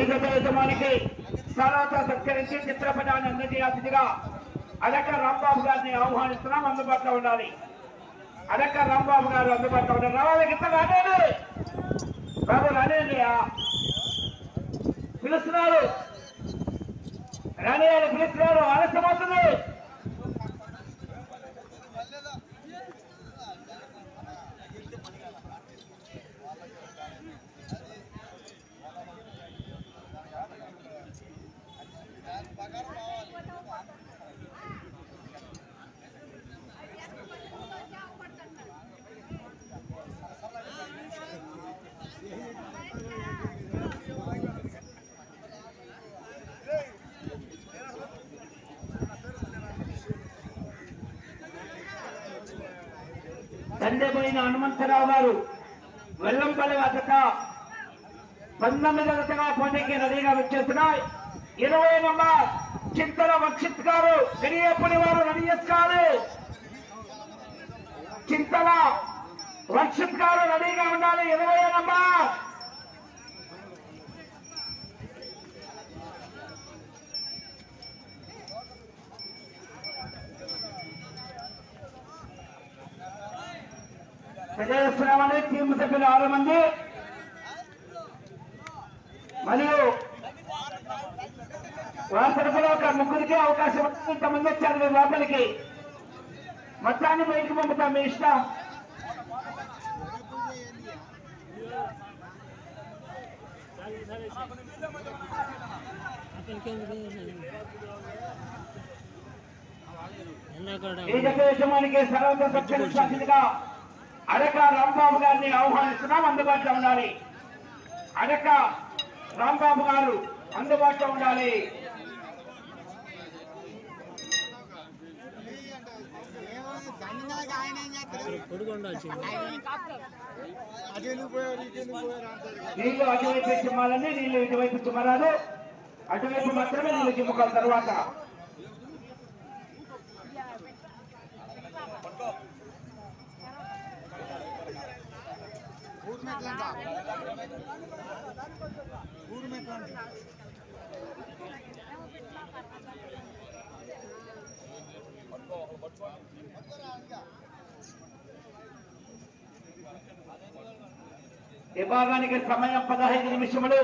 జత యజమానికి సారాతో సత్కరించి చిత్రపటాన్ని అందజేయాల్సిందిగా అడక రాంబాబు గారిని ఆహ్వానిస్తున్నాం. అందుబాటులో ఉండాలి. అడక రాంబాబు గారు అందుబాటులో ఉండాలి. రావాలి గిట్ట రానేది బాబు రానేది పిలుస్తున్నారు. రానేయాలి పిలుస్తున్నారు. ఆలస్యమవుతుంది. తండ్రిపోయిన హనుమంతరావు గారు వెల్లంపల్లి జత 19 జతగా పోటీకి రెడీగా వచ్చేస్తున్నాయి. 20 నంబర్ చింతల వర్షిత్ గారు గడియపూడి వారు రెడీ చేసుకోవాలి. చింతల వర్షిత్ గారు రెడీగా ఉండాలి. 20 నంబర్ తెలియజేస్తున్నామని టీం సభ్యులు 6 మంది మరియు వాసనలో ఒక ముగ్గురికి అవకాశం ఉంటుంది. ఇంతమంది వచ్చారు మీరు లోపలికి. మొత్తాన్ని బయటకు పంపుతాం మీ ఇష్టం. ఈ జత యజమానికి సర్వత సత్కరించాల్సిందిగా అడక రాంబాబు గారిని ఆహ్వానిస్తున్నాం. అందుబాటులో ఉండాలి. అడక రాంబాబు గారు అందుబాటులో ఉండాలి. నీళ్లు అటువైపు చిమ్మాలని నీళ్లు ఇటువైపు చిమ్మరాదు. అటువైపు మాత్రమే నీళ్లు చిమ్ముకోవాలి. తర్వాత విభాగానికి సమయం 15 నిమిషములు.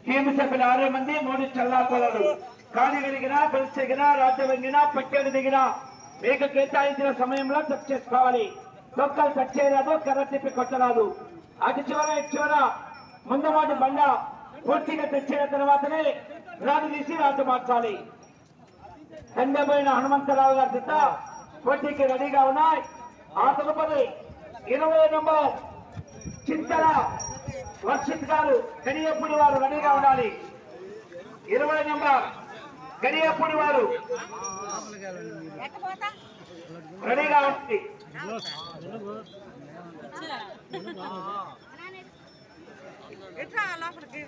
టీము సభ్యులు 6 మంది. 3 చల్లాపలలు కాని వెలిగినా పెరిగినా రాజ్య వెంగినా పట్టెడు దిగినా మీకు కేటాయించిన సమయంలో టచ్ చేసుకోవాలి. తొక్కలు టచ్ చేయరాదు. కర్ర తిప్పి కొట్టరాదు. అటు చివర ఇటు చివర ముందు మాట బండ పూర్తిగా తెచ్చిన తర్వాతనే రాజు తీసి రాజు మార్చాలి. తండ్రిపోయిన హనుమంతరావు గారి జత పోటీకి రెడీగా ఉన్నాయి. ఆ తదుపరి 20 నంబర్ చింతల వర్షిత్ గారు గడియపూడి వారు రెడీగా ఉండాలి. 20 నంబర్ గడియపూడి వారు రెడీగా ఉంది. ఎట్లా లోపలికి